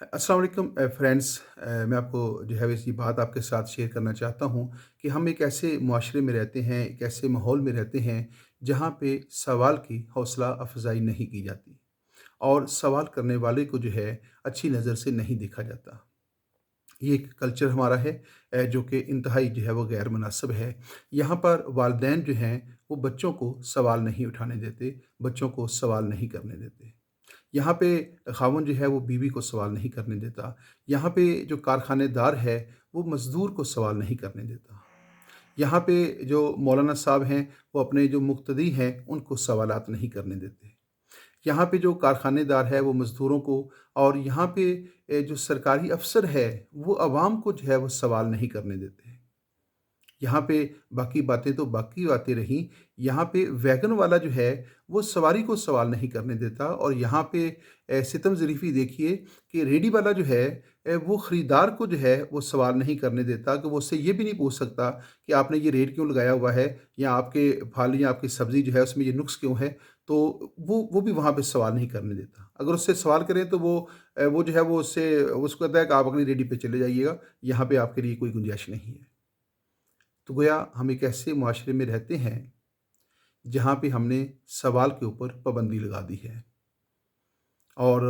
अस्सलाम वालेकुम फ्रेंड्स। मैं आपको जो है इसी बात आपके साथ शेयर करना चाहता हूँ कि हम एक ऐसे मुआशरे में रहते हैं, एक ऐसे माहौल में रहते हैं जहाँ पे सवाल की हौसला अफ़ज़ाई नहीं की जाती और सवाल करने वाले को जो है अच्छी नज़र से नहीं देखा जाता। ये एक कल्चर हमारा है जो कि इंतहाई जो है वो गैर मुनासिब है। यहाँ पर वालिदैन जो हैं वो बच्चों को सवाल नहीं उठाने देते, बच्चों को सवाल नहीं करने देते। यहाँ पे ख़ावंद जो है वो बीवी को सवाल नहीं करने देता। यहाँ पे जो कारख़ानेदार है वो मज़दूर को सवाल नहीं करने देता। यहाँ पे जो मौलाना साहब हैं वो अपने जो मुक़्तदी हैं उनको सवालात नहीं करने देते। यहाँ पे जो कारख़ानेदार है वो मज़दूरों को और यहाँ पे जो सरकारी अफ़सर है वो अवाम को जो है वो सवाल नहीं करने देते। यहाँ पे बाकी बातें तो बाकी बातें रहीं, यहाँ पे वैगन वाला जो है, वो सवारी को सवाल नहीं करने देता और यहाँ पे सितम ज़रीफ़ी देखिए कि रेहड़ी वाला जो है वो ख़रीदार को जो है, वो सवाल नहीं करने देता कि वो उससे ये भी नहीं पूछ सकता कि आपने ये रेट क्यों लगाया हुआ है या आपके फल या आपकी सब्ज़ी जो है, उसमें ये नुक्स क्यों है? तो वो भी वहाँ पे सवाल नहीं करने देता। अगर उससे सवाल करें तो वो जो है, वो उससे उसको कहता है कि आप अपनी रेहड़ी पे चले जाइएगा, यहाँ पे आपके लिए कोई गुंजाइश नहीं है। तो गोया हम एक ऐसे मुआशरे में रहते हैं जहाँ पे हमने सवाल के ऊपर पाबंदी लगा दी है और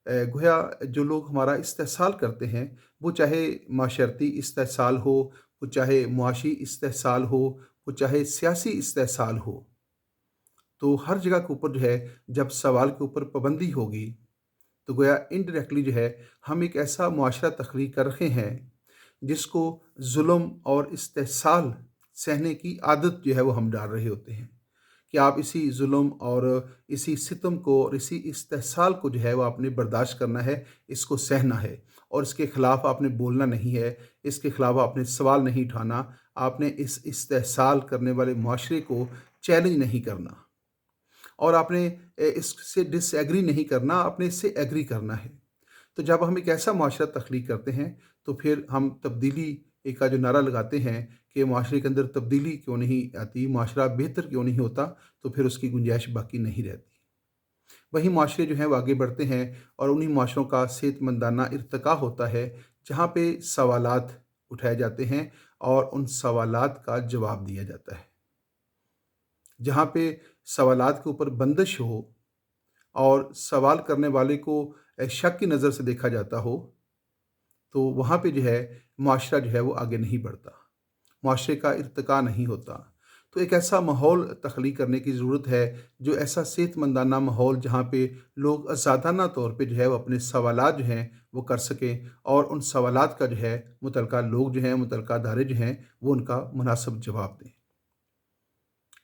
गोया जो लोग हमारा इस्तेहसाल करते हैं वो चाहे माशरती इस्तेहसाल हो, वो चाहे मुआशी इस्तेहसाल हो, वो चाहे सियासी इस्तेहसाल हो, तो हर जगह के ऊपर जो है जब सवाल के ऊपर पाबंदी होगी तो गोया इनडायरेक्टली जो है हम एक ऐसा मुआशरा तख्लीक कर रहे हैं जिसको जुल्म और इस्तेहसाल सहने की आदत जो है वो हम डाल रहे होते हैं कि आप इसी जुल्म और इसी सितम को और इसी इस्तेहसाल को जो है वो आपने बर्दाश्त करना है, इसको सहना है और इसके ख़िलाफ़ आपने बोलना नहीं है, इसके ख़िलाफ़ आपने सवाल नहीं उठाना, आपने इस इस्तेहसाल करने वाले मुआशरे को चैलेंज नहीं करना और आपने इससे डिसएग्री नहीं करना, आपने इससे एग्री करना है। तो जब हम एक ऐसा मुआशरा तख्लीक करते हैं, तो फिर हम तब्दीली का जो नारा लगाते हैं कि माशरे के अंदर तब्दीली क्यों नहीं आती, माशरा बेहतर क्यों नहीं होता, तो फिर उसकी गुंजाइश बाकी नहीं रहती। वही माशरे जो हैं वो आगे बढ़ते हैं और उन्हीं माशरों का सेहतमंदाना इर्तिका होता है, जहाँ पे सवालात उठाए जाते हैं और उन सवालात का जवाब दिया जाता है। जहाँ पे सवालात के ऊपर बंदिश हो और सवाल करने वाले को शक की नज़र से देखा जाता हो, तो वहाँ पे जो है मुआशरा जो है वो आगे नहीं बढ़ता, मुआशरे का इर्तिका नहीं होता। तो एक ऐसा माहौल तख्लीक करने की ज़रूरत है, जो ऐसा सेहतमंदाना माहौल जहाँ पे लोग आज़ादाना तौर पे जो है वो अपने सवालात जो हैं वो कर सकें और उन सवालात का जो है मुतलका लोग जो हैं, मुतलका अदारे जो हैं, वो उनका मुनासिब जवाब दें।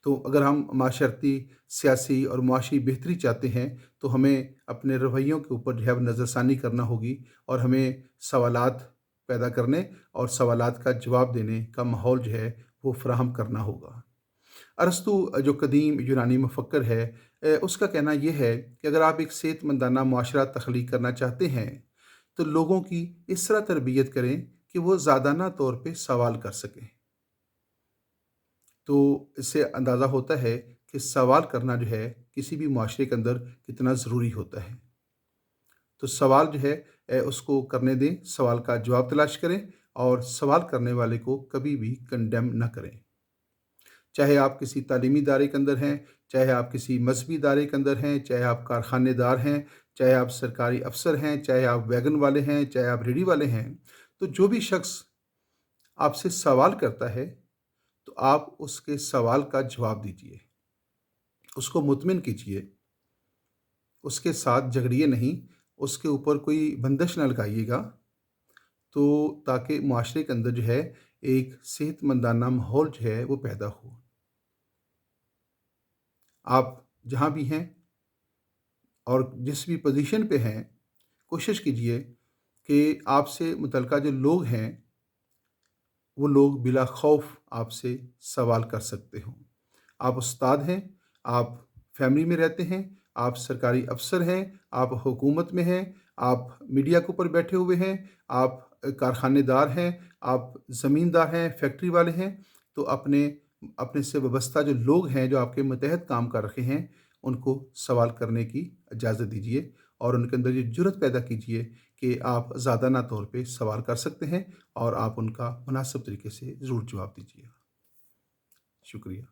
तो अगर हम माशरती, सियासी और मुआशी बेहतरी चाहते हैं, तो हमें अपने रवैयों के ऊपर जो है वो नज़रसानी करना होगी और हमें सवालात पैदा करने और सवालात का जवाब देने का माहौल जो है वो फ़राहम करना होगा। अरस्तू जो कदीम यूनानी मुफ़क्किर है, उसका कहना ये है कि अगर आप एक सेहतमंदाना मुआशरा तख्लीक करना चाहते हैं, तो लोगों की इस तरह तरबियत करें कि वो ज़ादाना तौर पे सवाल कर सकें। तो इससे अंदाज़ा होता है कि सवाल करना जो है किसी भी मुआशरे के अंदर कितना ज़रूरी होता है। तो सवाल जो है उसको करने दें, सवाल का जवाब तलाश करें और सवाल करने वाले को कभी भी कंडेम ना करें। चाहे आप किसी तालीमी इदारे के अंदर हैं, चाहे आप किसी मज़हबी इदारे के अंदर हैं, चाहे आप कारख़ानेदार हैं, चाहे आप सरकारी अफ़सर हैं, चाहे आप वैगन वाले हैं, चाहे आप रेहड़ी वाले हैं, तो जो भी शख़्स आपसे सवाल करता है, तो आप उसके सवाल का जवाब दीजिए, उसको मुतमिन कीजिए, उसके साथ झगड़िए नहीं, उसके ऊपर कोई बंदिश ना लगाइएगा, तो ताकि मुआशरे के अंदर जो है एक सेहतमंदाना माहौल जो है वो पैदा हो। आप जहाँ भी हैं और जिस भी पोज़ीशन पे हैं, कोशिश कीजिए कि आपसे मुतल्लिक़ा जो लोग हैं, वो लोग बिला खौफ़ आपसे सवाल कर सकते हों। आप उस्ताद हैं, आप फैमिली में रहते हैं, आप सरकारी अफ़सर हैं, आप हुकूमत में हैं, आप मीडिया के ऊपर बैठे हुए हैं, आप कारख़ानेदार हैं, आप ज़मींदार हैं, फैक्ट्री वाले हैं, तो अपने अपने से वाबस्ता जो लोग हैं, जो आपके मतहत काम कर रहे हैं, उनको सवाल करने की इजाज़त दीजिए और उनके अंदर ये जुर्रत पैदा कीजिए کہ آپ ज़्यादा طور پہ سوال کر سکتے ہیں اور آپ ان کا مناسب طریقے سے ضرور جواب دیجیے گا۔ شکریہ۔